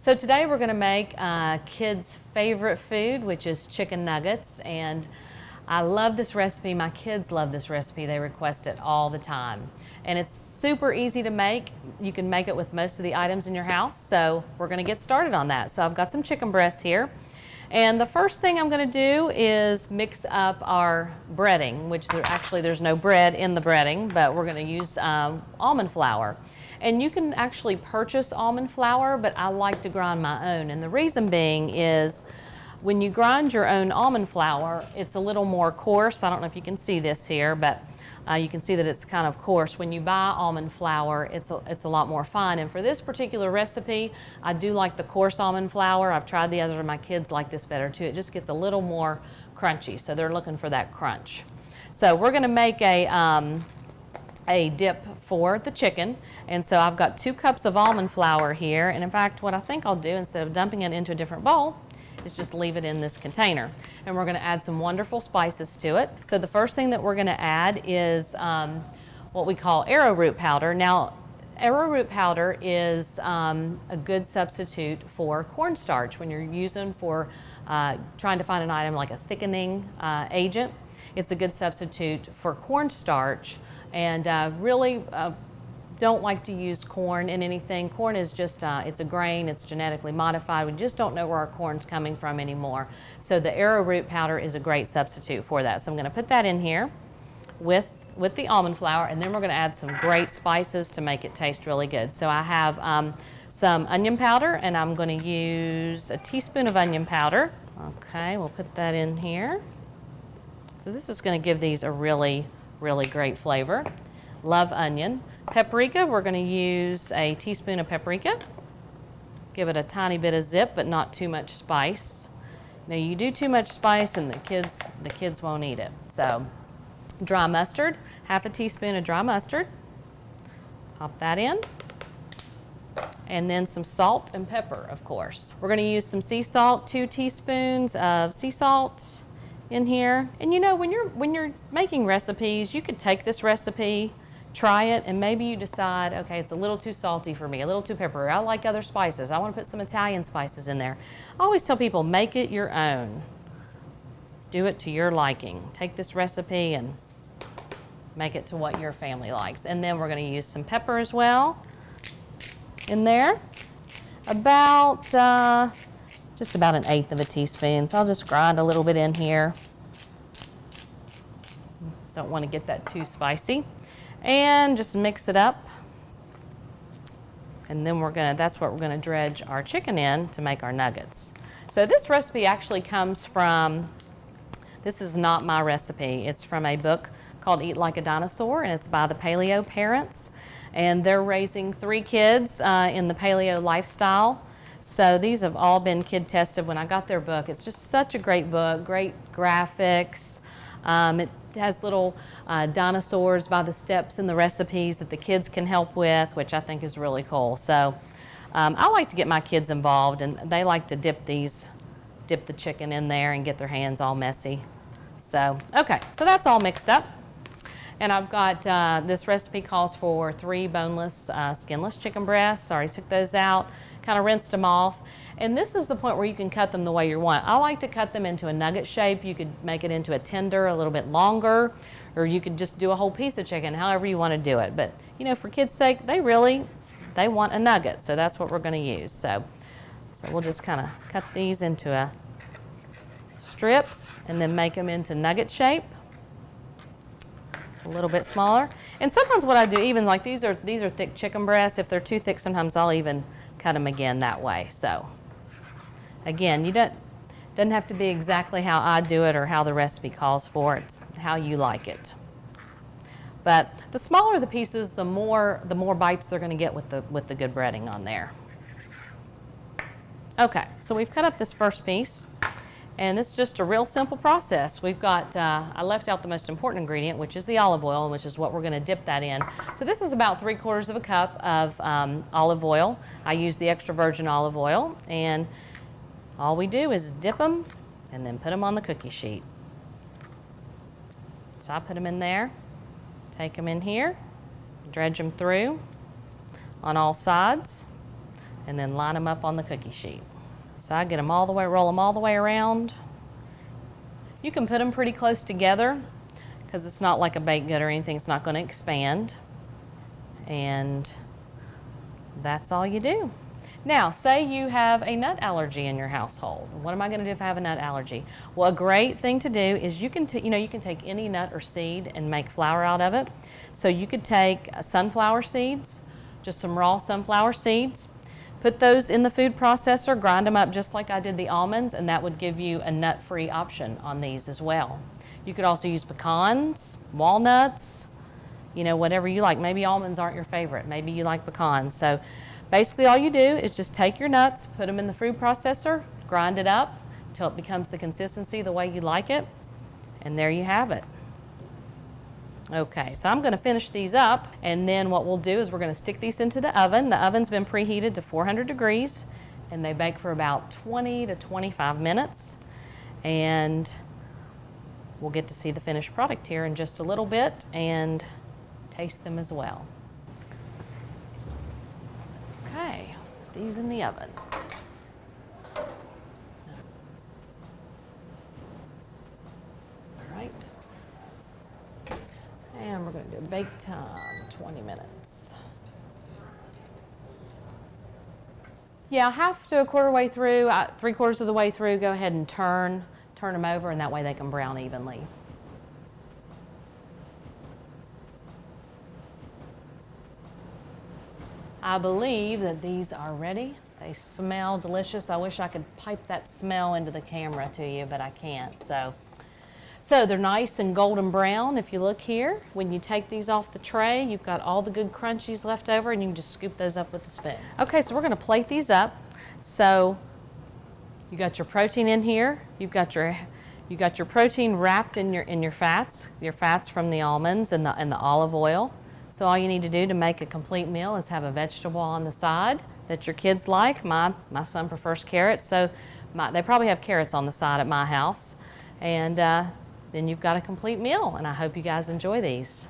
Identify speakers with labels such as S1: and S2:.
S1: So today we're going to make kids' favorite food, which is chicken nuggets. And I love this recipe. My kids love this recipe. They request it all the time. And it's super easy to make. You can make it with most of the items in your house. So we're going to get started on that. So I've got some chicken breasts here. And the first thing I'm going to do is mix up our breading, which there's no bread in the breading, but we're going to use almond flour. And you can actually purchase almond flour, but I like to grind my own. And the reason being is when you grind your own almond flour, it's a little more coarse. I don't know if you can see this here, but you can see that it's kind of coarse. When you buy almond flour, it's a lot more fine. And for this particular recipe, I do like the coarse almond flour. I've tried the others, and my kids like this better too. It just gets a little more crunchy, so they're looking for that crunch. So we're going to make a dip for the chicken. And so I've got 2 cups of almond flour here. And in fact, what I think I'll do, instead of dumping it into a different bowl, is just leave it in this container. And we're going to add some wonderful spices to it. So the first thing that we're going to add is what we call arrowroot powder. Now, arrowroot powder is a good substitute for cornstarch when you're using for trying to find an item like a thickening agent. It's a good substitute for cornstarch. And really don't like to use corn in anything. Corn is just, it's a grain, it's genetically modified. We just don't know where our corn's coming from anymore. So the arrowroot powder is a great substitute for that. So I'm going to put that in here with the almond flour, and then we're going to add some great spices to make it taste really good. So I have some onion powder, and I'm going to use a teaspoon of onion powder. Okay, we'll put that in here. So this is going to give these a really great flavor. Love onion. Paprika, we're going to use a teaspoon of paprika. Give it a tiny bit of zip, but not too much spice. Now you do too much spice and the kids won't eat it. So dry mustard, half a teaspoon of dry mustard. Pop that in. And then some salt and pepper, of course. We're going to use some sea salt, 2 teaspoons of sea salt in here. And you know, when you're making recipes, you could take this recipe, try it, and maybe you decide, okay, it's a little too salty for me, a little too peppery. I like other spices. I want to put some Italian spices in there. I always tell people, make it your own. Do it to your liking. Take this recipe and make it to what your family likes. And then we're going to use some pepper as well in there. About just about 1/8 of a teaspoon. So I'll just grind a little bit in here. Don't want to get that too spicy. And just mix it up. And then that's what we're gonna dredge our chicken in to make our nuggets. So this recipe actually comes from, this is not my recipe. It's from a book called Eat Like a Dinosaur, and it's by the Paleo parents. And they're raising 3 kids in the Paleo Lifestyle. So these have all been kid tested. When I got their book, it's just such a great book, great graphics. It has little dinosaurs by the steps in the recipes that the kids can help with, which I think is really cool. So I like to get my kids involved, and they like to dip the chicken in there and get their hands all messy. So, okay, so that's all mixed up. And I've got, this recipe calls for 3 boneless, skinless chicken breasts. Already took those out, kind of rinsed them off. And this is the point where you can cut them the way you want. I like to cut them into a nugget shape. You could make it into a tender, a little bit longer, or you could just do a whole piece of chicken, however you want to do it. But, you know, for kids' sake, they want a nugget, so that's what we're going to use. So we'll just kind of cut these into strips and then make them into nugget shape. A little bit smaller. And sometimes what I do, even like these are thick chicken breasts. If they're too thick, sometimes I'll even cut them again that way. So again, doesn't have to be exactly how I do it or how the recipe calls for it. It's how you like it. But the smaller the pieces, the more bites they're going to get with the good breading on there. Okay, so we've cut up this first piece. And it's just a real simple process. We've got, I left out the most important ingredient, which is the olive oil, which is what we're going to dip that in. So this is about 3/4 of a cup of olive oil. I use the extra virgin olive oil, and all we do is dip them and then put them on the cookie sheet. So I put them in there, take them in here, dredge them through on all sides. and then line them up on the cookie sheet. So I get them all the way, roll them all the way around. You can put them pretty close together because it's not like a baked good or anything. It's not going to expand. And that's all you do. Now, say you have a nut allergy in your household. What am I going to do if I have a nut allergy? Well, a great thing to do is you can take any nut or seed and make flour out of it. So you could take sunflower seeds, just some raw sunflower seeds, put those in the food processor, grind them up just like I did the almonds, and that would give you a nut-free option on these as well. You could also use pecans, walnuts, whatever you like. Maybe almonds aren't your favorite. Maybe you like pecans. So basically all you do is just take your nuts, put them in the food processor, grind it up until it becomes the consistency the way you like it, and there you have it. Okay, so I'm going to finish these up, and then what we'll do is we're going to stick these into the oven. The oven's been preheated to 400 degrees, and they bake for about 20 to 25 minutes, and we'll get to see the finished product here in just a little bit and taste them as well. Okay, put these in the oven. All right. And we're going to do a bake time, 20 minutes. Yeah, half to a quarter way through, 3/4 of the way through, go ahead and turn them over, and that way they can brown evenly. I believe that these are ready. They smell delicious. I wish I could pipe that smell into the camera to you, but I can't. So they're nice and golden brown. If you look here, when you take these off the tray, you've got all the good crunchies left over, and you can just scoop those up with a spoon. Okay, so we're going to plate these up. So you got your protein in here. You got your protein wrapped in your fats from the almonds and the olive oil. So all you need to do to make a complete meal is have a vegetable on the side that your kids like. My son prefers carrots, so they probably have carrots on the side at my house. And then you've got a complete meal, and I hope you guys enjoy these.